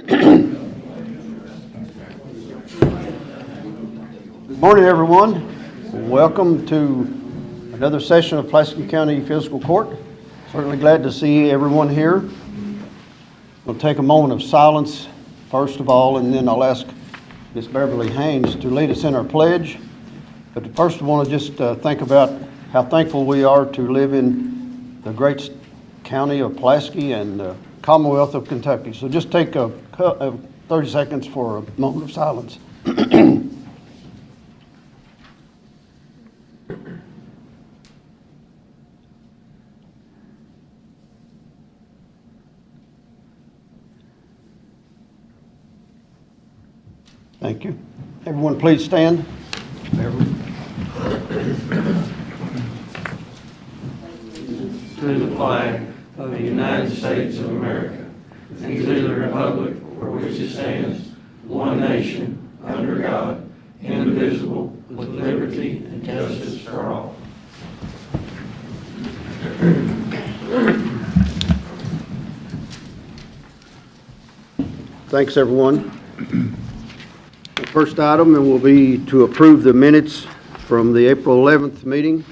Good morning, everyone. Welcome to another session of Pulaski County Fiscal Court. Certainly glad to see everyone here. We'll take a moment of silence first of all, and then I'll ask Ms. Beverly Haynes to lead us in our pledge. But first I want to just think about how thankful we are to live in the great county of Pulaski and the Commonwealth of Kentucky. So just take 30 seconds for a moment of silence. Thank you. Everyone please stand. To the flag of the United States of America and to the republic for which it stands, one nation, under God, indivisible, with liberty and justice for all. Thanks, everyone. The first item will be to approve the minutes from the April 11th meeting.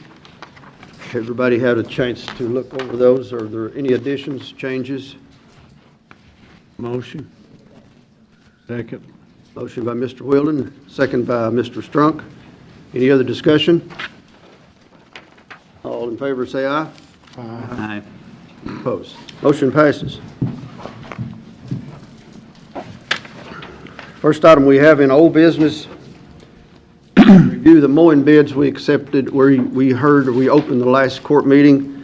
Everybody had a chance to look over those. Are there any additions, changes? Motion. Second. Motion by Mr. Wheeldon, second by Mr. Strunk. Any other discussion? All in favor say aye. Aye. Opposed? Motion passes. First item we have in old business, review the mowing bids we accepted, where we opened the last court meeting.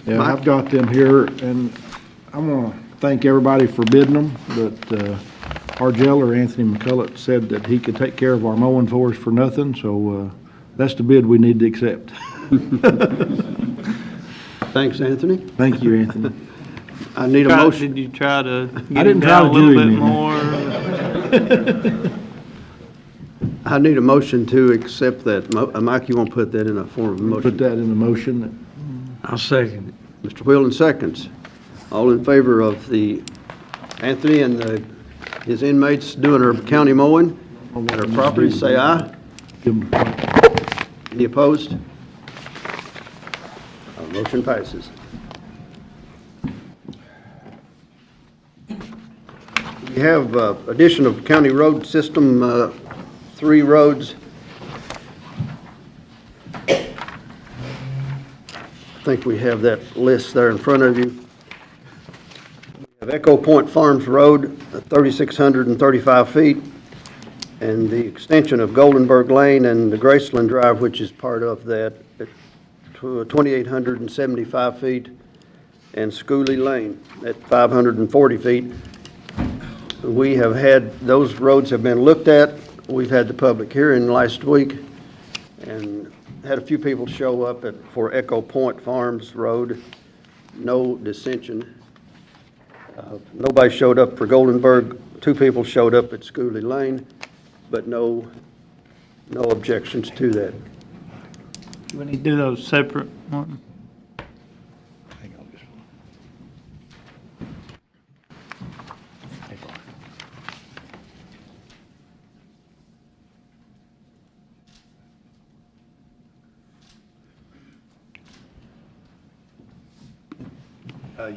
Yeah, I've got them here, and I want to thank everybody for bidding them, but our jailer, Anthony McCullough, said that he could take care of our mowing for us for nothing, so that's the bid we need to accept. Thanks, Anthony. Thank you, Anthony. I need a motion. Did you try to I get it didn't try down a to little do bit him in. more? I need a motion to accept that. Mike, you want to put that in a form of a motion? Put that in the motion. I'll second it. Mr. Wheeldon seconds. All in favor of the Anthony and his inmates doing our county mowing at our properties, say aye. Give them Any opposed? Motion passes. We have addition of county road system, 3 roads. I think we have that list there in front of you. We have Echo Point Farms Road, 3,635 feet, and the extension of Goldenberg Lane and the Graceland Drive, which is part of that, at 2,875 feet, and Schooley Lane at 540 feet. We have had, those roads have been looked at. We've had the public hearing last week and had a few people show up for Echo Point Farms Road. No dissension. Nobody showed up for Goldenberg. 2 people showed up at Schooley Lane, but no objections to that. We need to do those separate, Martin. Hang on just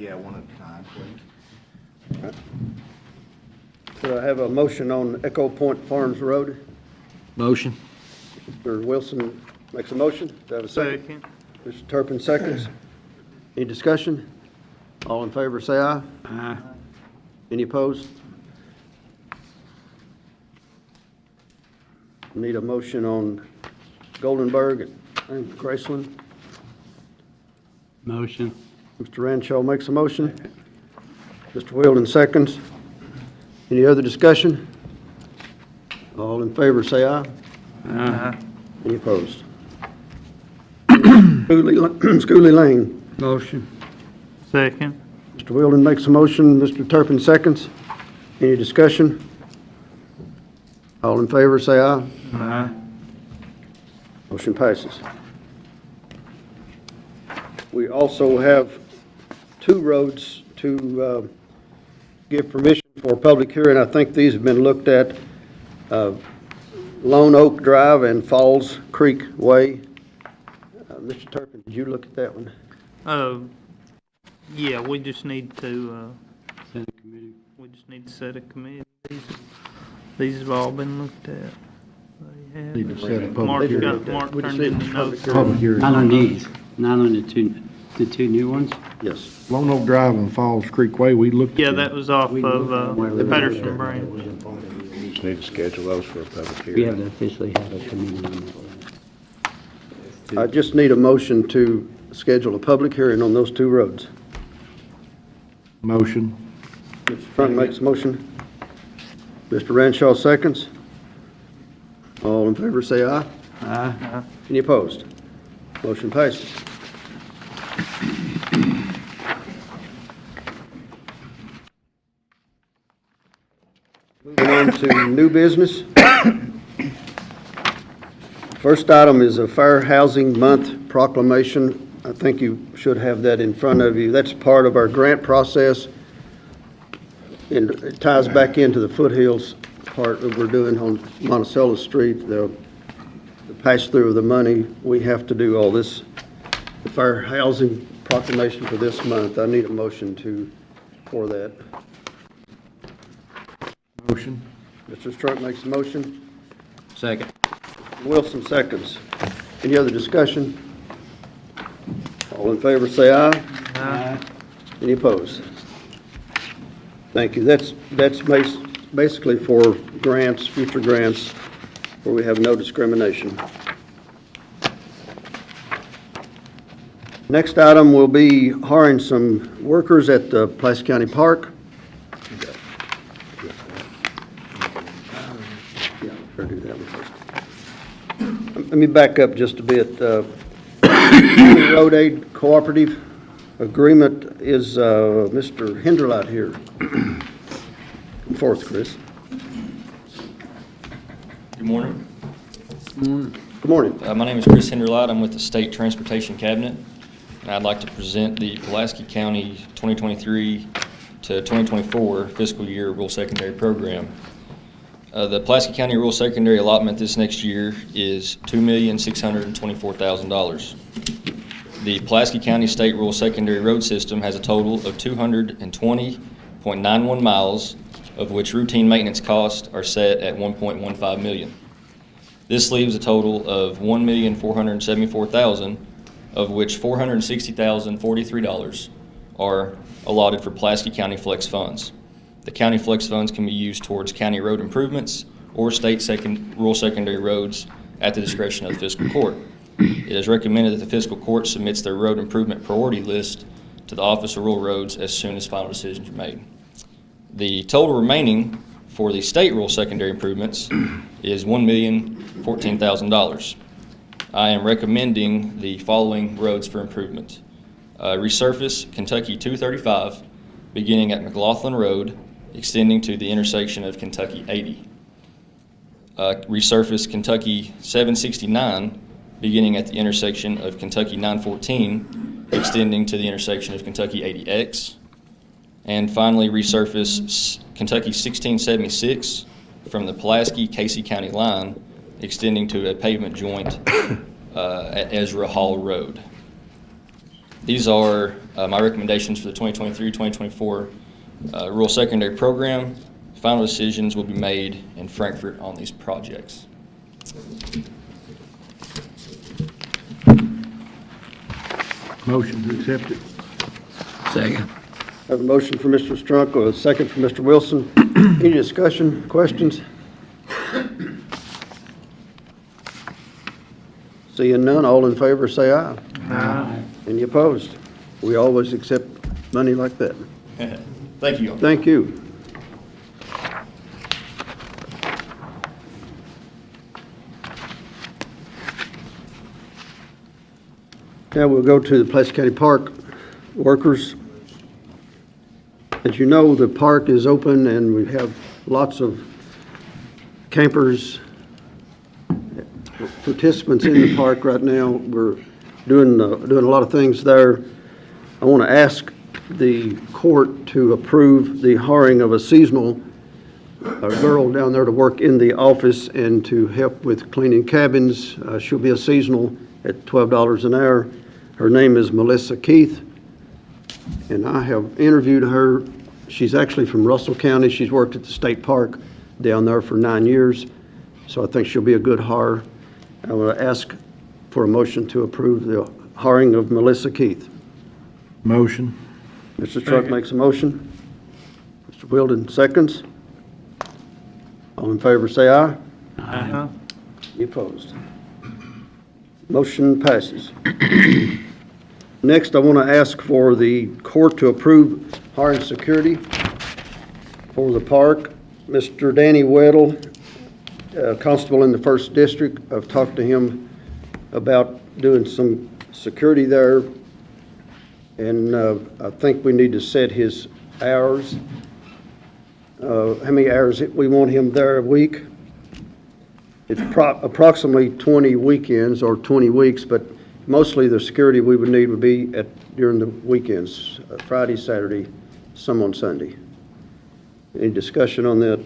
Yeah, one at a time, please. So I have a motion on Echo Point Farms Road. Motion. Mr. Wilson makes a motion. Do I have a second? Mr. Turpin seconds. Any discussion? All in favor say aye. Aye. Any opposed? Need a motion on Goldenberg and Graceland. Motion. Mr. Ranshaw makes a motion. Mr. Wheeldon seconds. Any other discussion? All in favor say aye. Aye. Any opposed? Schooley Lane. Motion. Second. Mr. Wheeldon makes a motion. Mr. Turpin seconds. Any discussion? All in favor say aye. Aye. Motion passes. We also have 2 roads to give permission for public hearing. I think these have been looked at. Lone Oak Drive and Falls Creek Way. Mr. Turpin, did you look at that one? Yeah, we just need to, we just need to set a committee. These have all been looked at. They have. Need to set a public Mark hearing. Mark We just turned in need the a public notes. hearing. Public hearing. Not on these, not on the two new ones? Yes. Lone Oak Drive and Falls Creek Way, we looked. Yeah, at that was off of, the Patterson branch. Just need to schedule those for a public We hearing. haven't officially had a committee on that one. I just need a motion to schedule a public hearing on those two roads. Motion. Mr. Frank makes a motion. Mr. Renshaw seconds. All in favor, say aye. Aye. Any opposed? Motion passes. Moving on to new business. First item is a Fair Housing Month proclamation. I think you should have that in front of you. That's part of our grant process, and it ties back into the foothills part that we're doing on Monticello Street, the pass-through of the money. We have to do all this, the Fair Housing proclamation for this month. I need a motion for that. Motion. Mr. Strunk makes a motion. Second. Wilson seconds. Any other discussion? All in favor, say aye. Aye. Any opposed? Thank you. That's basically for grants, future grants, where we have no discrimination. Next item will be hiring some workers at the Pulaski County Park. Yeah, better do that one first. Let me back up just a bit. County Road Aid Cooperative Agreement is Mr. Hinderlot here. Come forth, Chris. Good morning. Good morning. My name is Chris Hinderlot. I'm with the State Transportation Cabinet, and I'd like to present the Pulaski County 2023 to 2024 fiscal year rural secondary program. The Pulaski County rural secondary allotment this next year is $2,624,000. The Pulaski County State Rural Secondary Road System has a total of 220.91 miles, of which routine maintenance costs are set at $1.15 million. This leaves a total of $1,474,000, of which $460,043 are allotted for Pulaski County Flex Funds. The county flex funds can be used towards county road improvements or state rural secondary roads at the discretion of the fiscal court. It is recommended that the fiscal court submits their road improvement priority list to the Office of Rural Roads as soon as final decisions are made. The total remaining for the state rural secondary improvements is $1,014,000. I am recommending the following roads for improvement. Resurface Kentucky 235, beginning at McLaughlin Road, extending to the intersection of Kentucky 80. Resurface Kentucky 769, beginning at the intersection of Kentucky 914, extending to the intersection of Kentucky 80X. And finally, resurface Kentucky 1676 from the Pulaski-Casey County line, extending to a pavement joint at Ezra Hall Road. These are my recommendations for the 2023-2024 rural secondary program. Final decisions will be made in Frankfort on these projects. Motion to accept it. Second. I have a motion for Mr. Strunk, a second for Mr. Wilson. Any discussion, questions? Seeing none, all in favor say aye. Aye. Any opposed? We always accept money like that. Thank you. Thank you. Now we'll go to the Pulaski County Park workers. As you know, the park is open and we have lots of campers, participants in the park right now. We're doing a lot of things there. I want to ask the court to approve the hiring of a seasonal girl down there to work in the office and to help with cleaning cabins. She'll be a seasonal at $12 an hour. Her name is Melissa Keith, and I have interviewed her. She's actually from Russell County. She's worked at the state park down there for 9 years, so I think she'll be a good hire. I want to ask for a motion to approve the hiring of Melissa Keith. Motion. Mr. Truck makes a motion. Mr. Wilden seconds. All in favor, say aye. Aye. Any opposed? Motion passes. Next, I want to ask for the court to approve hiring security for the park. Mr. Danny Weddle, constable in the 1st District. I've talked to him about doing some security there, and I think we need to set his hours. How many hours we want him there a week? It's approximately 20 weekends or 20 weeks, but mostly the security we would need would be during the weekends, Friday, Saturday, some on Sunday. Any discussion on that?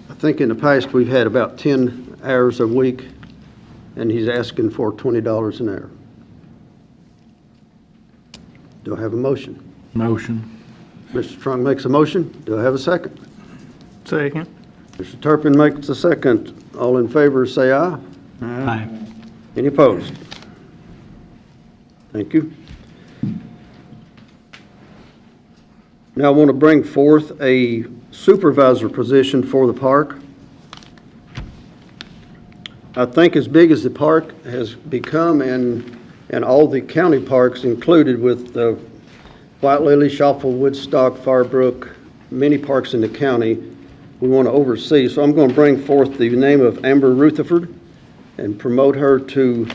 I think in the past we've had about 10 hours a week, and he's asking for $20 an hour. Do I have a motion? Motion. Mr. Trunk makes a motion. Do I have a second? Second. Mr. Turpin makes a second. All in favor, say aye. Aye. Any opposed? Thank you. Now I want to bring forth a supervisor position for the park. I think as big as the park has become, and all the county parks included with the White Lily, Shopville, Woodstock, Firebrook, many parks in the county, we want to oversee. So I'm going to bring forth the name of Amber Rutherford and promote her to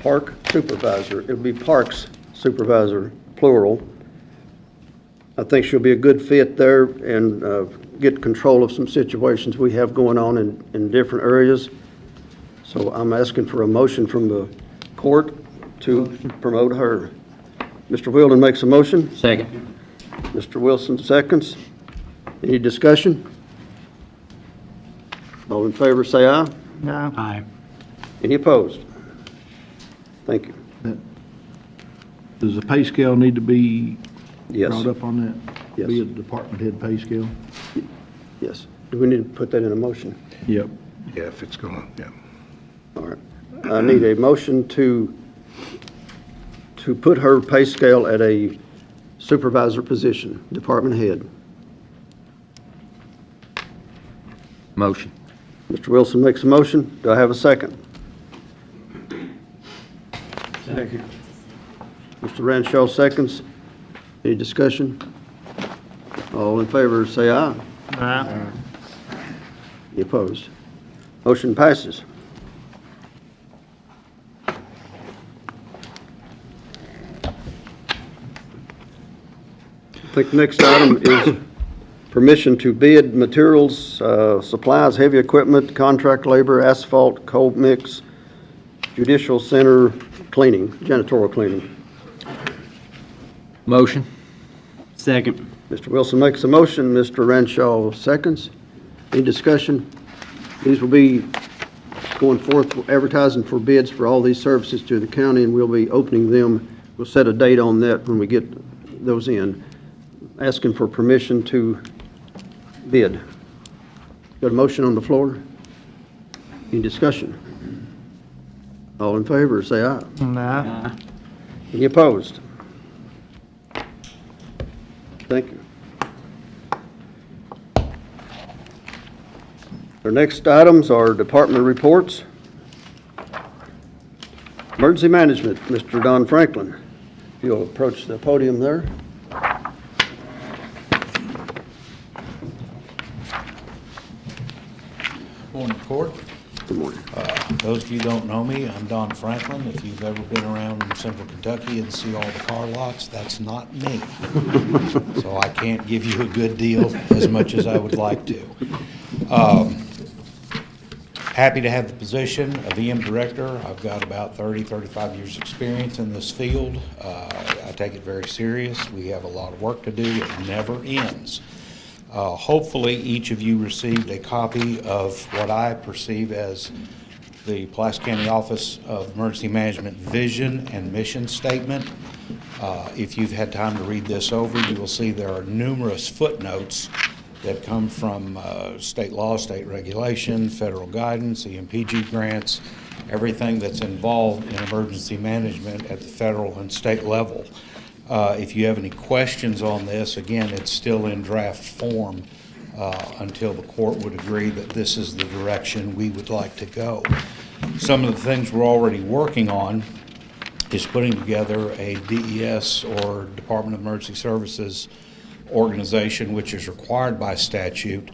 park supervisor. It'll be parks supervisor, plural. I think she'll be a good fit there and get control of some situations we have going on in different areas. So I'm asking for a motion from the court to promote her. Mr. Wilden makes a motion. Second. Mr. Wilson seconds. Any discussion? All in favor, say aye. No. Aye. Any opposed? Thank you. Does the pay scale need to be Yes. brought up on that? Yes. Be a department head pay scale? Yes. Do we need to put that in a motion? Yep. Yeah, if it's going, yeah. All right. I need a motion to put her pay scale at a supervisor position, department head. Motion. Mr. Wilson makes a motion. Do I have a second? Second. Mr. Ranshaw seconds. Any discussion? All in favor, say aye. Aye. Any opposed? Motion passes. I think the next item is permission to bid materials, supplies, heavy equipment, contract labor, asphalt, cold mix, judicial center cleaning, janitorial cleaning. Motion. Second. Mr. Wilson makes a motion, Mr. Ranshaw seconds. Any discussion? These will be going forth, advertising for bids for all these services to the county, and we'll be opening them. We'll set a date on that when we get those in. Asking for permission to bid. Got a motion on the floor? Any discussion? All in favor, say aye. No. Any opposed? Thank you. Our next items are department reports. Emergency Management, Mr. Don Franklin. If you'll approach the podium there. Morning, Court. Good morning. Those of you who don't know me, I'm Don Franklin. If you've ever been around central Kentucky and see all the car lots, that's not me. So I can't give you a good deal as much as I would like to. Happy to have the position of EM Director. I've got about 30, 35 years' experience in this field. I take it very serious. We have a lot of work to do. It never ends. Hopefully, each of you received a copy of what I perceive as the Pulaski County Office of Emergency Management Vision and Mission Statement. If you've had time to read this over, you will see there are numerous footnotes that come from state law, state regulation, federal guidance, EMPG grants, everything that's involved in emergency management at the federal and state level. If you have any questions on this, again, it's still in draft form until the court would agree that this is the direction we would like to go. Some of the things we're already working on is putting together a DES or Department of Emergency Services organization, which is required by statute.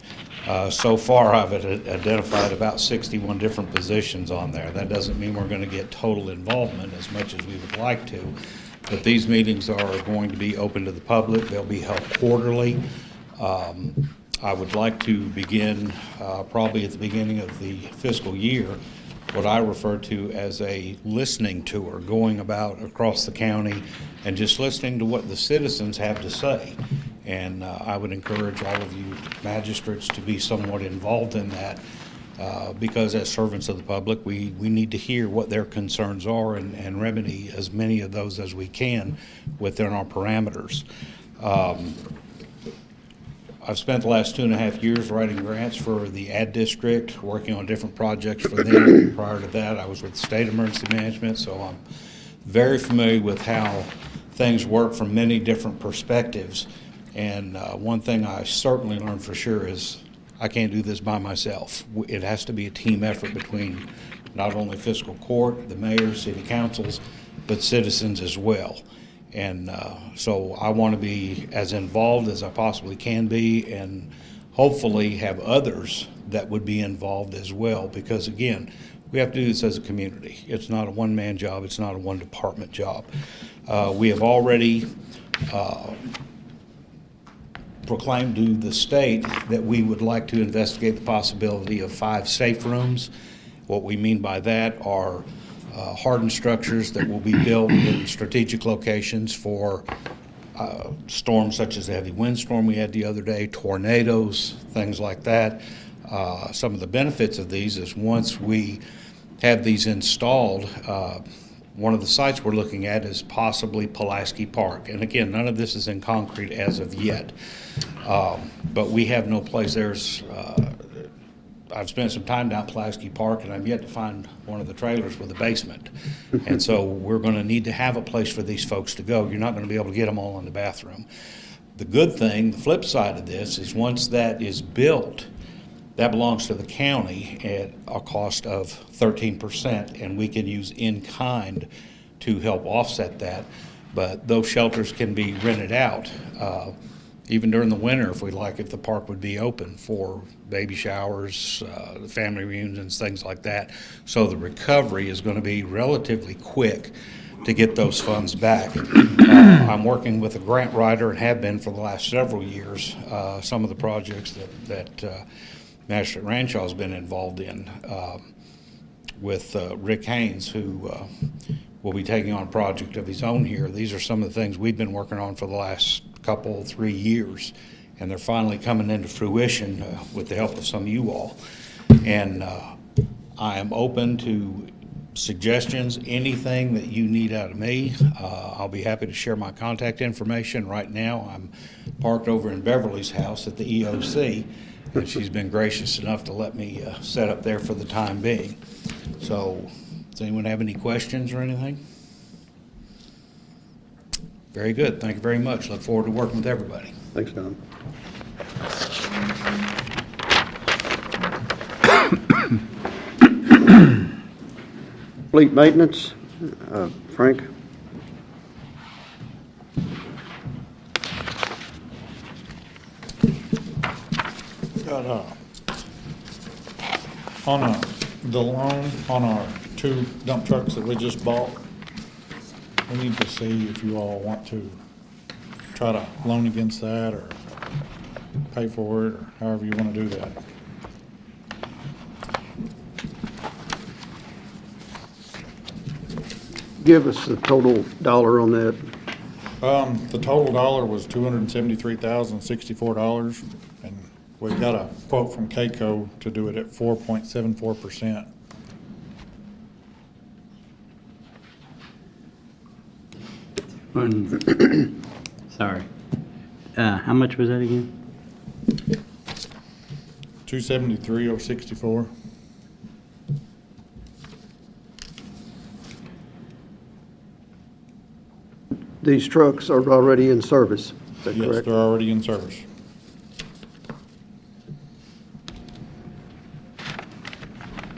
So far, I've identified about 61 different positions on there. That doesn't mean we're going to get total involvement as much as we would like to, but these meetings are going to be open to the public. They'll be held quarterly. I would like to begin probably at the beginning of the fiscal year what I refer to as a listening tour, going about across the county and just listening to what the citizens have to say. And I would encourage all of you magistrates to be somewhat involved in that because as servants of the public, we need to hear what their concerns are and remedy as many of those as we can within our parameters. I've spent the last 2.5 years writing grants for the ad district, working on different projects for them. Prior to that, I was with State Emergency Management, so I'm very familiar with how things work from many different perspectives. And one thing I certainly learned for sure is I can't do this by myself. It has to be a team effort between not only fiscal court, the mayor, city councils, but citizens as well. And so I want to be as involved as I possibly can be and hopefully have others that would be involved as well, because again, we have to do this as a community. It's not a one-man job. It's not a one-department job. We have already proclaimed to the state that we would like to investigate the possibility of 5 safe rooms. What we mean by that are hardened structures that will be built in strategic locations for storms such as the heavy windstorm we had the other day, tornadoes, things like that. Some of the benefits of these is once we have these installed, one of the sites we're looking at is possibly Pulaski Park. And again, none of this is in concrete as of yet. But we have no place. I've spent some time down Pulaski Park, and I've yet to find one of the trailers with a basement. And so we're going to need to have a place for these folks to go. You're not going to be able to get them all in the bathroom. The good thing, the flip side of this, is once that is built, that belongs to the county at a cost of 13%, and we can use in-kind to help offset that. But those shelters can be rented out even during the winter if we'd like, if the park would be open for baby showers, family reunions, things like that. So the recovery is going to be relatively quick to get those funds back. I'm working with a grant writer and have been for the last several years. Some of the projects that Magistrate Ranshaw's been involved in with Rick Haynes, who will be taking on a project of his own here. These are some of the things we've been working on for the last 3 years, and they're finally coming into fruition with the help of some of you all. And I am open to suggestions, anything that you need out of me. I'll be happy to share my contact information. Right now, I'm parked over in Beverly's house at the EOC, and she's been gracious enough to let me set up there for the time being. So, does anyone have any questions or anything? Very good. Thank you very much. Look forward to working with everybody. Thanks, Don. Fleet maintenance, Frank? Got on the loan on our 2 dump trucks that we just bought, we need to see if you all want to try to loan against that or pay for it, or however you want to do that. give us the total dollar on that? The total dollar was $273,064, and we got a quote from KCO to do it at 4.74%. Sorry. How much was that again? 273,064. These trucks are already in service, is that Yes, correct? they're already in service.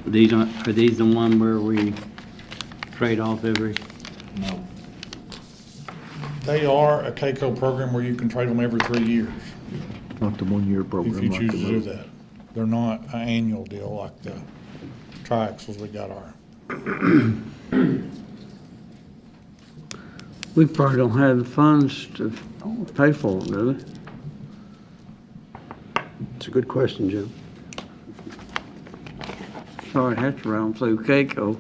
Are these the one where we trade off every? No. They are a KCO program where you can trade them every 3 years Not the one-year program. if you like choose the to do most. that. They're not an annual deal like the triaxles we got are. We probably don't have the funds to pay for it, do we? It's a good question, Jim. Sorry, it has to run through KCO.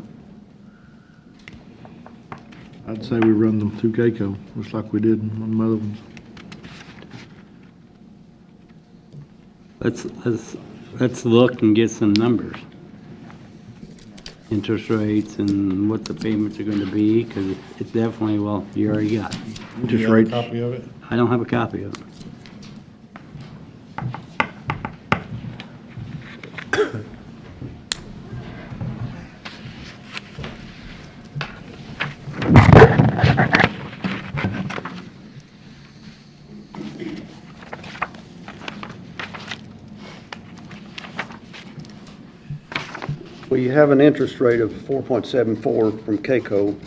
I'd say we run them through KCO, just like we did on the other ones. Let's look and get some numbers. Interest rates and what the payments are gonna be, because it's definitely, well, you already got it. Do Interest you have a rates. copy of it? I don't have a copy of it. Well, you have an interest rate of 4.74 from KCO.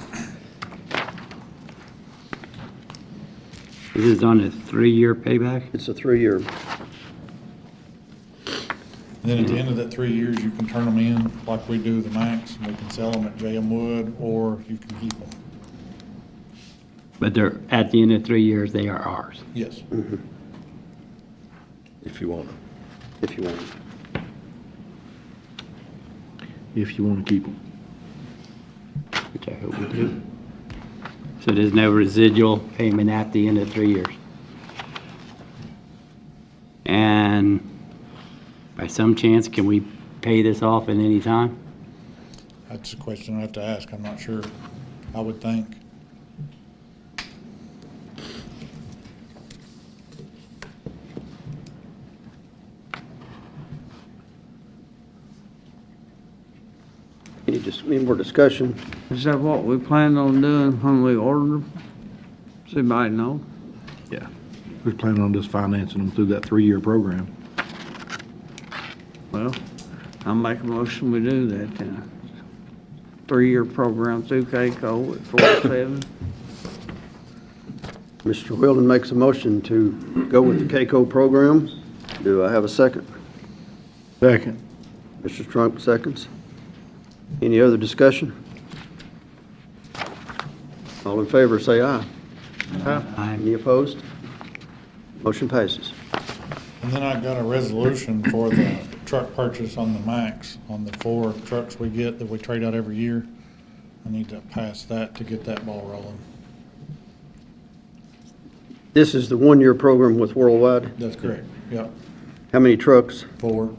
This is on a 3-year payback? It's a 3-year. And then at the end of that 3 years, you can turn them in like we do the Max, and we can sell them at JM Wood, or you can keep them. But they're, at the end of 3 years, they are ours. Yes. If you want. If you want. If you want to keep them. Which I hope we do. So there's no residual payment at the end of 3 years. And by some chance, can we pay this off at any time? That's a question I have to ask. I'm not sure. I would think. Any more discussion? Is that what we planned on doing when we ordered them? Does anybody know? Yeah. We're planning on just financing them through that 3-year program. Well, I'll make a motion we do that then. 3-year program through KCO at 47. Mr. Wheeldon makes a motion to go with the KCO program. Do I have a second? Second. Mr. Strunk seconds. Any other discussion? All in favor, say aye. Aye. Any opposed? Motion passes. And then I got a resolution for the truck purchase on the Max, on the 4 trucks we get that we trade out every year. I need to pass that to get that ball rolling. This is the 1-year program with Worldwide. That's correct. Yep, How many trucks? 4.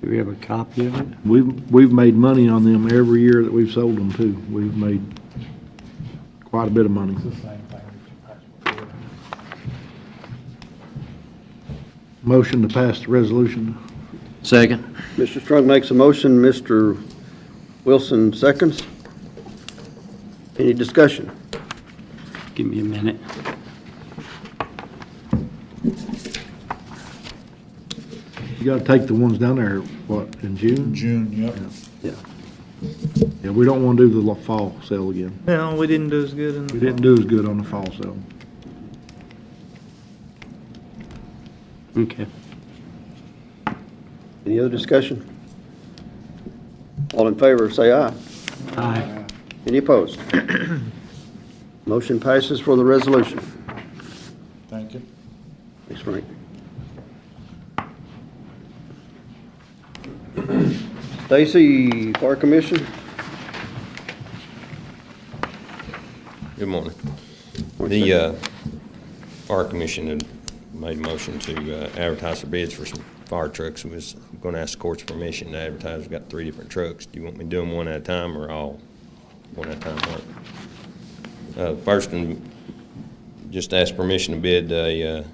Do we have a copy of it? We've made money on them every year that we've sold them too. We've made quite a bit of money. Motion to pass the resolution. Second. Mr. Strunk makes a motion, Mr. Wilson seconds. Any discussion? Give me a minute. You gotta take the ones down there, what, in June? June, yep. Yeah. Yeah, we don't wanna do the fall sale again. No, we didn't do as good in the We didn't do as good on the fall sale. Okay. Any other discussion? All in favor, say aye. Aye. Any opposed? Motion passes for the resolution. Thank you. Thanks, Frank. Stacy, Fire Commission? Good morning. The Fire Commission had made a motion to advertise for bids for some fire trucks. We was going to ask the court's permission to advertise. We've got 3 different trucks. Do you want me to do them one at a time or all one at a time? First one, just ask permission to bid a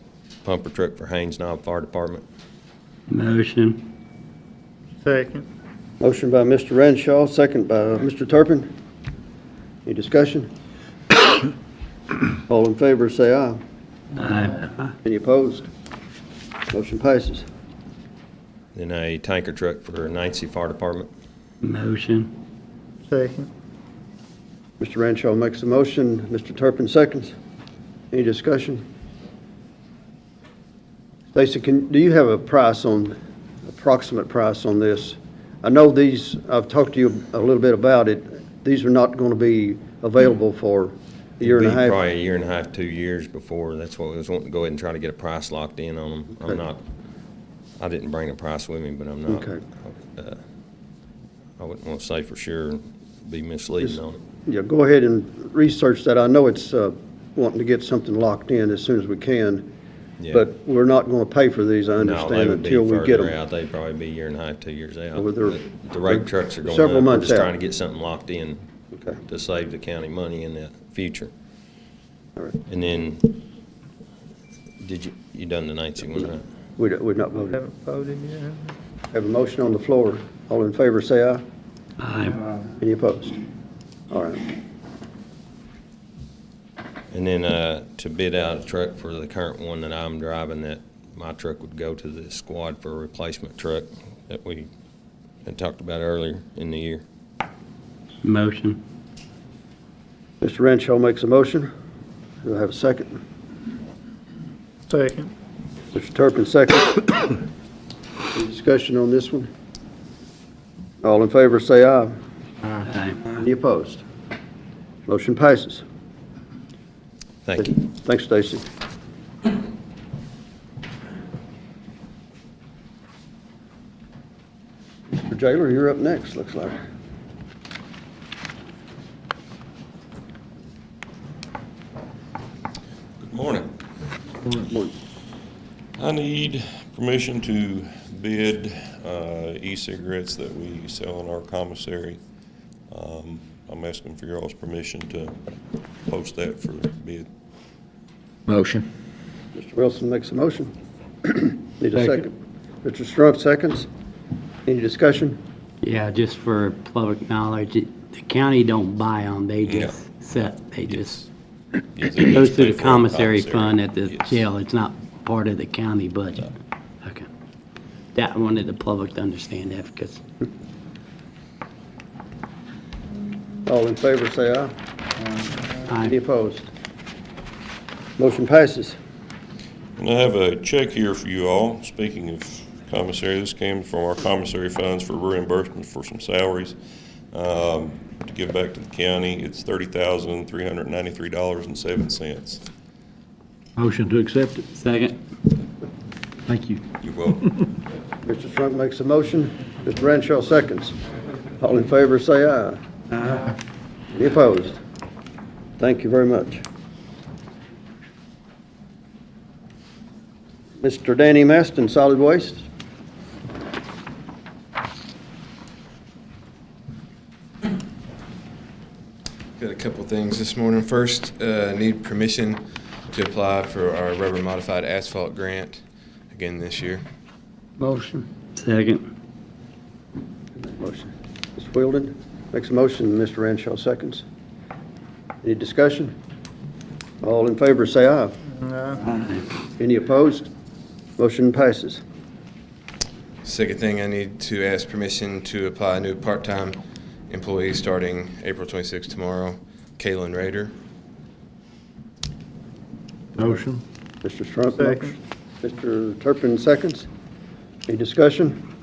pumper truck for Haynes Knob Fire Department. Motion. Second. Motion by Mr. Renshaw, second by Mr. Turpin. Any discussion? All in favor, say aye. Aye. Any opposed? Motion passes. Then a tanker truck for Nancy Fire Department. Motion. Second. Mr. Renshaw makes a motion, Mr. Turpin seconds. Any discussion? Stacy, do you have a approximate price on this? I know these, I've talked to you a little bit about it. These are not going to be available for a year and a half. Probably a year and a half, 2 years before. That's what we was wanting to go ahead and try to get a price locked in on them. Okay. I didn't bring a price with me, but I'm not. Okay. I wouldn't want to say for sure and be misleading on it. Yeah, go ahead and research that. I know it's wanting to get something locked in as soon as we can, Yeah. but we're not going to pay for these, I No, they understand, would be until we get further them. out. They'd probably be a year and a half, 2 years out. Well, they're- But the rate trucks are going several up. We're months just out. trying to get something locked in Okay. to save the county money in the future. All right. And then, you done the Nancy one, right? We've not voted. Haven't voted yet. Have a motion on the floor. All in favor, say aye. Aye. Any opposed? All right. And then to bid out a truck for the current one that I'm driving, that my truck would go to the squad for a replacement truck that we had talked about earlier in the year. Motion. Mr. Renshaw makes a motion. Do I have a second? Second. Mr. Turpin, second. Any discussion on this one? All in favor, say aye. Aye. Any opposed? Motion passes. Thank you. Thanks, Stacy. Mr. Jailer, you're up next, looks like. Good morning. Morning. I need permission to bid e-cigarettes that we sell in our commissary. I'm asking for y'all's permission to post that for bid. Motion. Mr. Wilson makes a motion. Need a second. Mr. Strunk seconds. Any discussion? Yeah, just for public knowledge, the county don't buy them, they just they just Yes, they goes just through pay the for our commissary fund at the Yes. jail, it's not part of the county budget. Okay. That, I wanted the public to understand that, because All in favor, say aye. Any I, opposed? Motion passes. And I have a check here for you all. Speaking of commissary, this came from our commissary funds for reimbursement for some salaries. To give back to the county, it's $30,393.07. Motion to accept it. second. Thank you. You're welcome. Mr. Strunk makes a motion. Mr. Renshaw seconds. All in favor, say aye. Any opposed? Thank you very much. Mr. Danny Maston, Solid Waste. Got a couple things this morning. First, need permission to apply for our rubber modified asphalt grant again this year. Motion. Second. Motion. Mr. Wheeldon makes a motion, Mr. Renshaw seconds. Any discussion? All in favor, say aye. Any opposed? Motion passes. Second thing, I need to ask permission to apply a new part-time employee starting April 26th tomorrow, Kaylin Rader. Motion. Mr. Strunk. Second. Mr. Turpin seconds. Any discussion?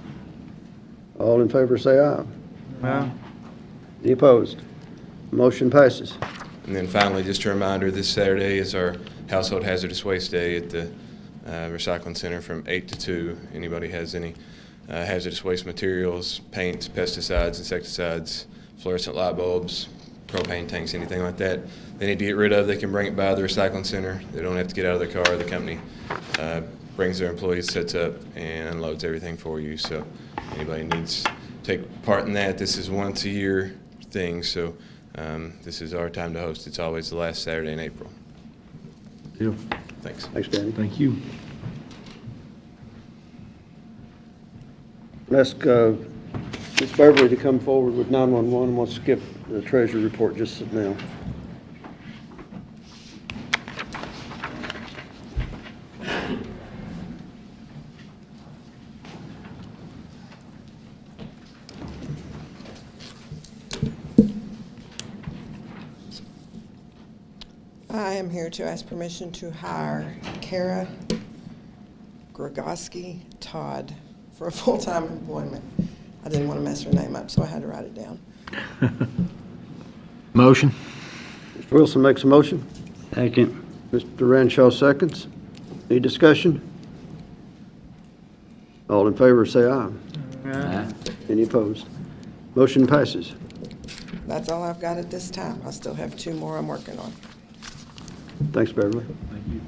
All in favor, say aye. Any opposed? Motion passes. And then finally, just a reminder, this Saturday is our Household Hazardous Waste Day at the Recycling Center from 8 to 2. Anybody has any hazardous waste materials, paints, pesticides, insecticides, fluorescent light bulbs, propane tanks, anything like that they need to get rid of, they can bring it by the recycling center. They don't have to get out of their car. The company brings their employees, sets up, and unloads everything for you. So anybody needs to take part in that. This is once a year thing, so this is our time to host. It's always the last Saturday in April. Yeah. Thanks. Thanks, Danny. Thank you. Ask Ms. Beverly to come forward with 911. We'll skip the treasury report just now. I am here to ask permission to hire Kara Grogoski Todd for a full-time employment. I didn't want to mess her name up, so I had to write it down. Motion? Mr. Wilson makes a motion. Second. Mr. Renshaw seconds. Any discussion? All in favor, say aye. Aye. Any opposed? Motion passes. That's all I've got at this time. I still have 2 more I'm working on. Thanks, Beverly. Thank you.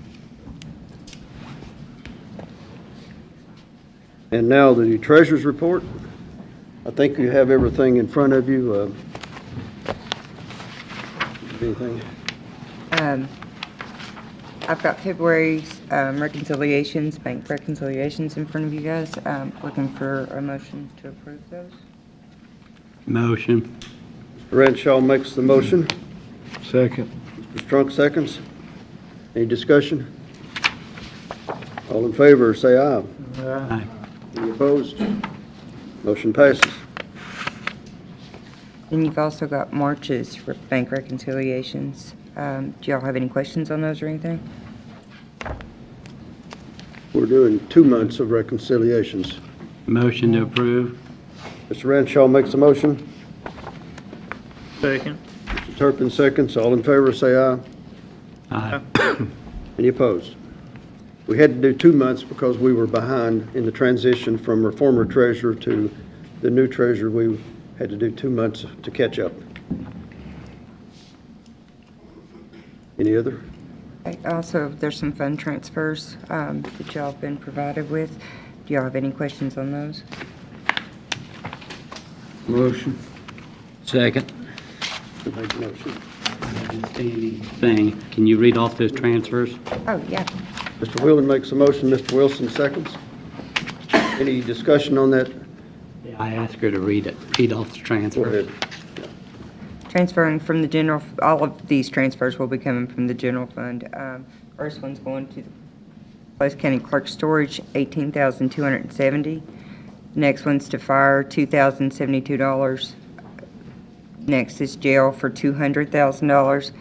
And now the treasurer's report. I think you have everything in front of you. Anything? I've got February's reconciliations, bank reconciliations in front of you guys. Looking for a motion to approve those. Motion. Mr. Renshaw makes the motion. Second. Mr. Strunk seconds. Any discussion? All in favor, say aye. Aye. Any opposed? Motion passes. Then you've also got March's bank reconciliations. Do y'all have any questions on those or anything? We're doing 2 months of reconciliations. Motion to approve. Mr. Renshaw makes the motion. Second. Mr. Turpin seconds. All in favor, say aye. Aye. Any opposed? We had to do 2 months because we were behind in the transition from our former treasurer to the new treasurer. We had to do 2 months to catch up. Any other? Okay, also, there's some fund transfers that y'all have been provided with. Do y'all have any questions on those? Motion. Second. Who made the motion? Thing. Can you read off those transfers? Oh, yeah. Mr. Wheeler makes a motion. Mr. Wilson seconds. Any discussion on that? I asked her to read it. Read off the Go transfers. ahead. Transferring from the general, all of these transfers will be coming from the general fund. First one's going to the Pulaski County Clerk Storage, $18,270. Next one's to fire, $2,072. Next is jail for $200,000.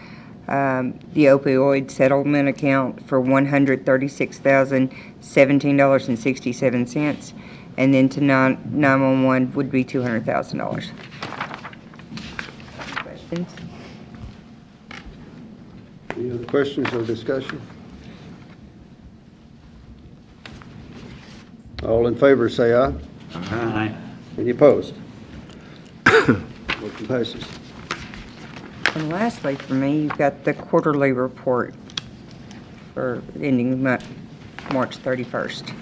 The opioid settlement account for $136,017.67. And then to 911 would be $200,000. Questions? Any other questions or discussion? All in favor, say aye. Aye. Any opposed? Motion passes. And lastly, for me, you've got the quarterly report for ending March 31st.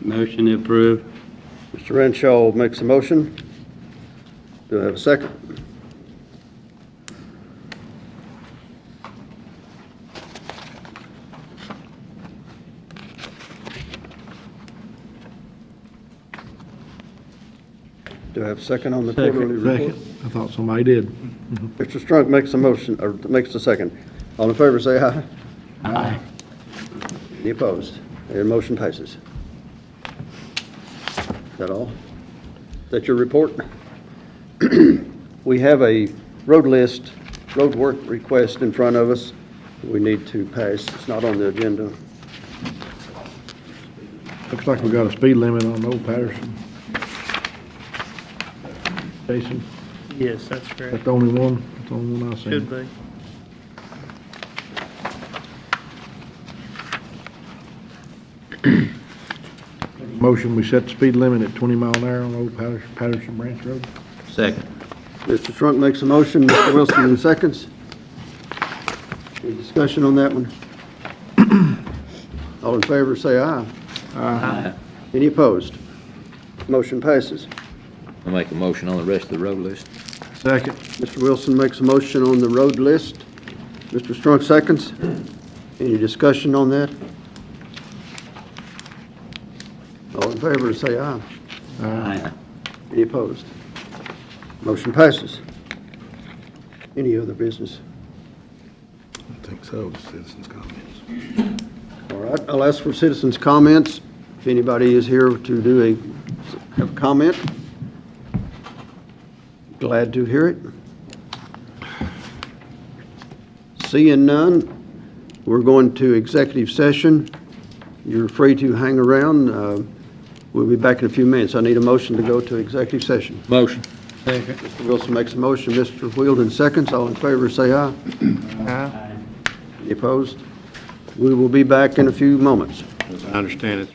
Motion to approve. Mr. Renshaw makes a motion. Do I have a second? Do I have a second on the quarterly report? Second. I thought somebody did. Mr. Strunk makes a motion, or makes the second. All in favor, say aye. Aye. Any opposed? And motion passes. Is that all? Is that your report? We have a road list, road work request in front of us we need to pass. It's not on the agenda. Looks like we got a speed limit on Old Patterson. Jason, Yes, that's is correct. that the only one? That's the only one I seen. Should be. motion, we set the speed limit at 20 mile an hour on Old Patterson Branch Road. Second. Mr. Strunk makes a motion, Mr. Wilson seconds. Any discussion on that one? All in favor, say aye. Aye. Any opposed? Motion passes. I'll make a motion on the rest of the road list. Second. Mr. Wilson makes a motion on the road list. Mr. Strunk seconds. Any discussion on that? All in favor, say aye. Aye. Any opposed? Motion passes. Any other business? I think so, citizens' comments. All right, I'll ask for citizens' comments. If anybody is here to have a comment, glad to hear it. Seeing none, we're going to executive session. You're free to hang around. We'll be back in a few minutes. I need a motion to go to executive session. Motion. Mr. Wilson makes a motion. Mr. Wheeldon seconds. All in favor, say aye. Aye. Any opposed? We will be back in a few moments. As I understand it,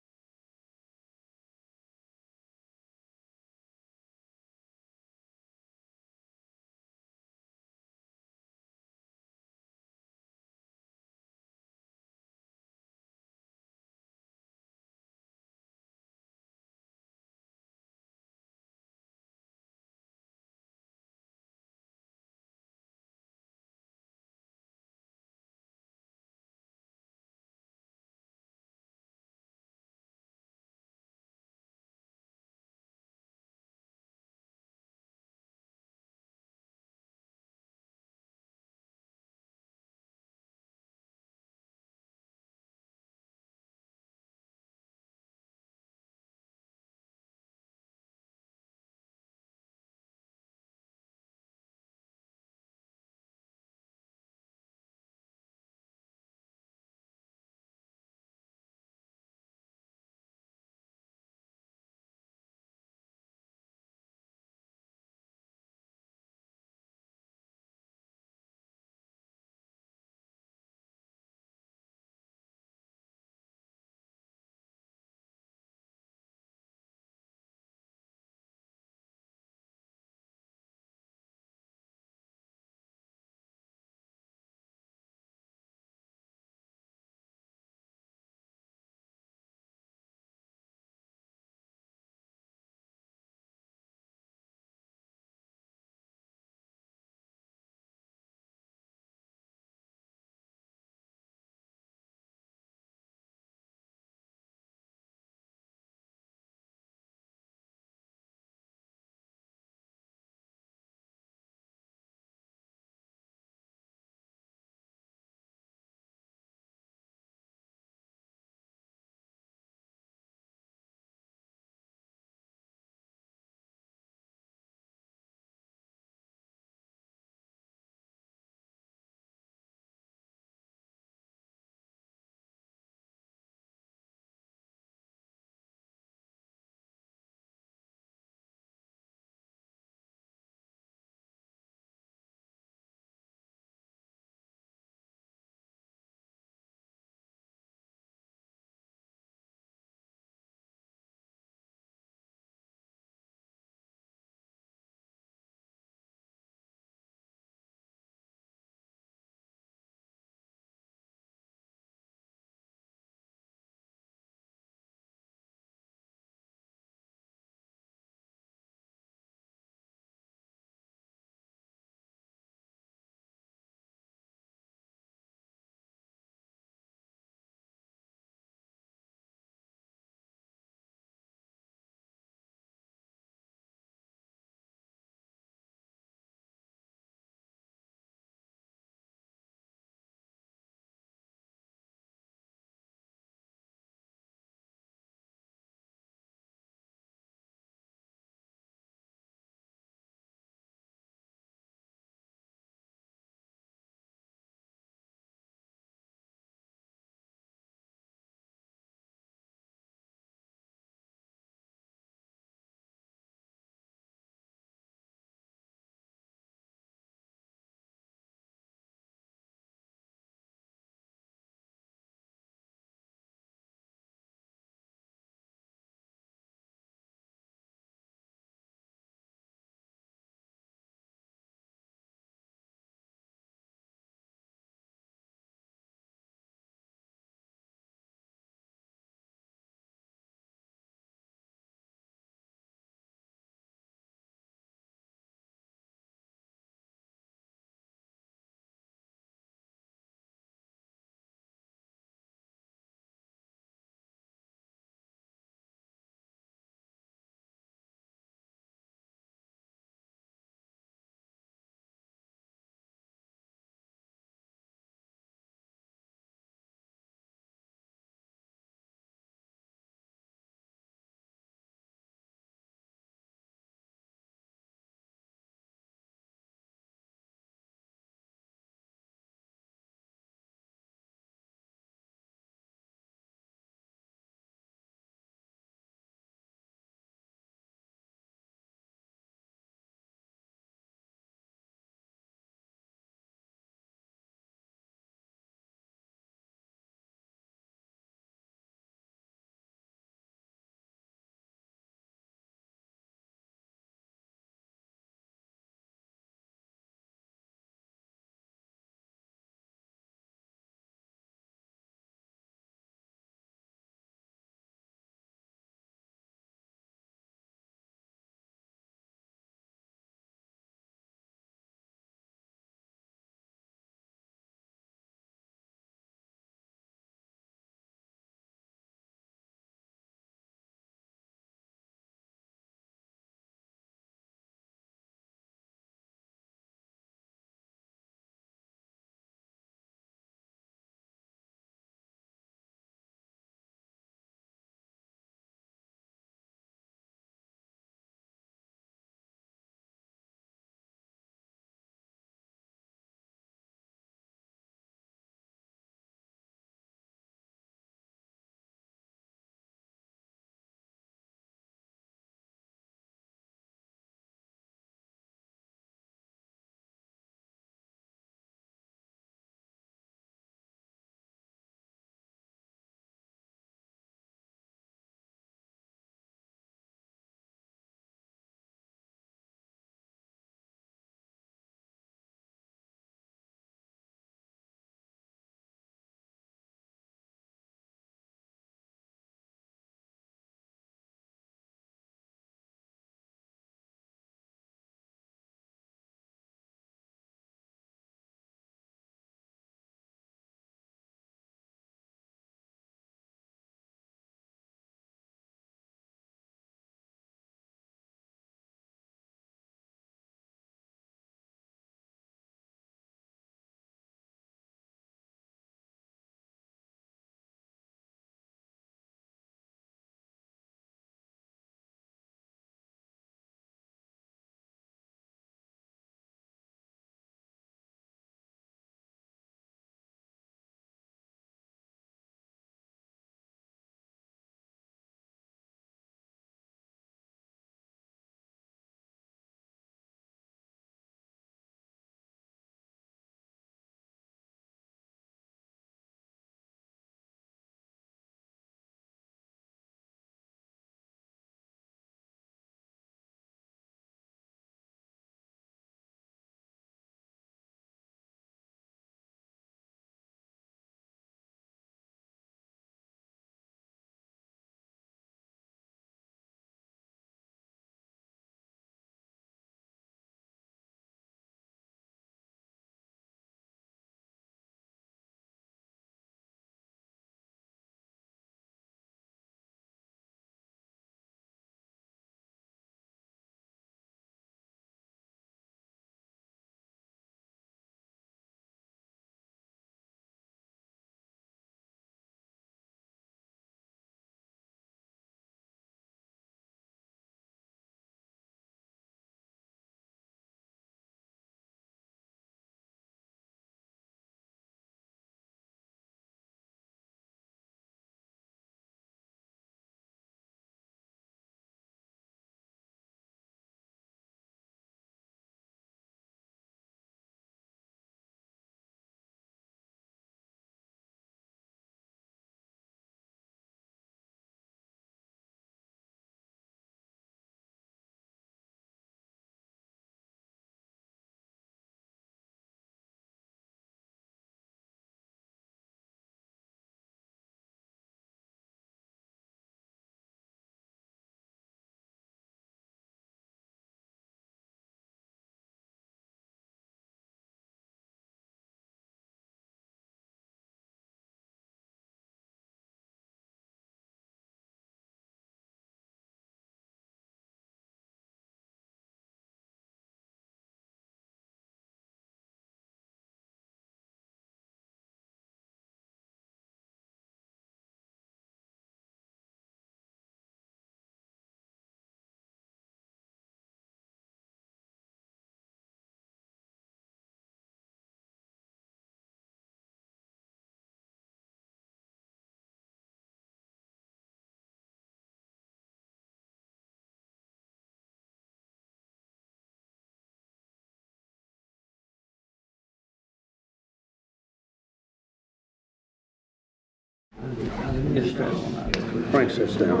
Frank sits down.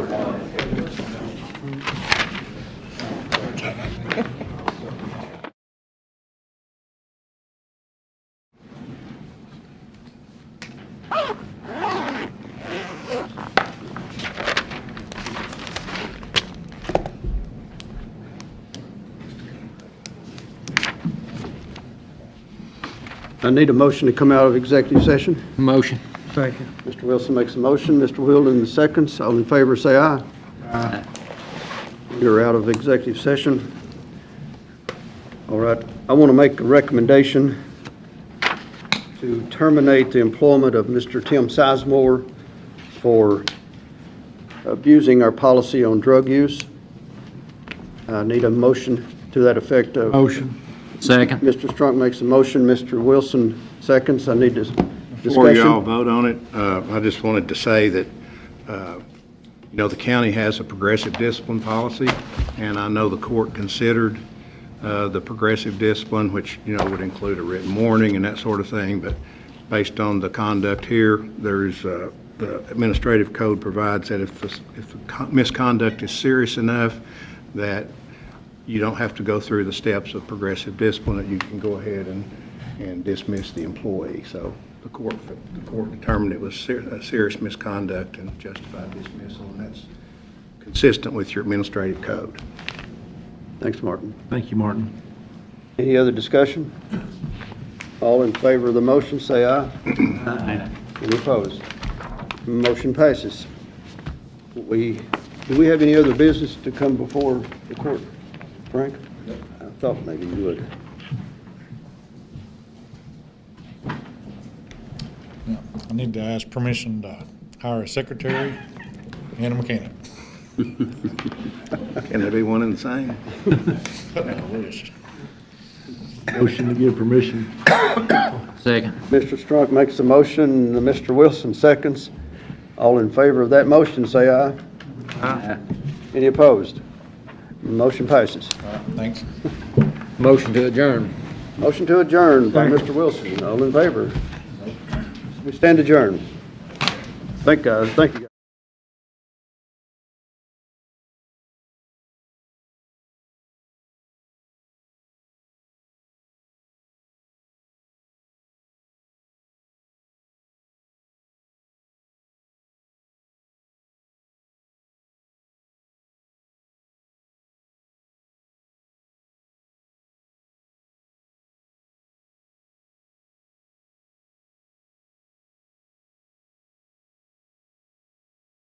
I need a motion to come out of executive session. Motion. Mr. Wilson makes a motion, Mr. Wilden seconds. All in favor, say aye. Aye. You're out of executive session. All right, I want to make a recommendation to terminate the employment of Mr. Tim Sizemore for abusing our policy on drug use. I need a motion to that effect. Motion. Second. Mr. Strunk makes a motion, Mr. Wilson seconds. I need discussion. Before y'all vote on it, I just wanted to say that, the county has a progressive discipline policy, and I know the court considered the progressive discipline, which, would include a written warning and that sort of thing, but based on the conduct here, there's, the administrative code provides that if the misconduct is serious enough that you don't have to go through the steps of progressive discipline, that you can go ahead and dismiss the employee. So the court determined it was a serious misconduct and justified dismissal, and that's consistent with your administrative code. Thanks, Martin. Thank you, Martin. Any other discussion? All in favor of the motion, say aye. Aye. Any opposed? Motion passes. Do we have any other business to come before the court, Frank? I thought maybe you would. Yeah, I need to ask permission to hire a secretary and a mechanic. Can there be one and the same? I wish. Motion to give permission. Second. Mr. Strunk makes the motion, Mr. Wilson seconds. All in favor of that motion, say aye. Aye. Any opposed? Motion passes. All right, thanks. Motion to adjourn. Motion to adjourn by Mr. Wilson. All in favor? We stand adjourned. Thank you.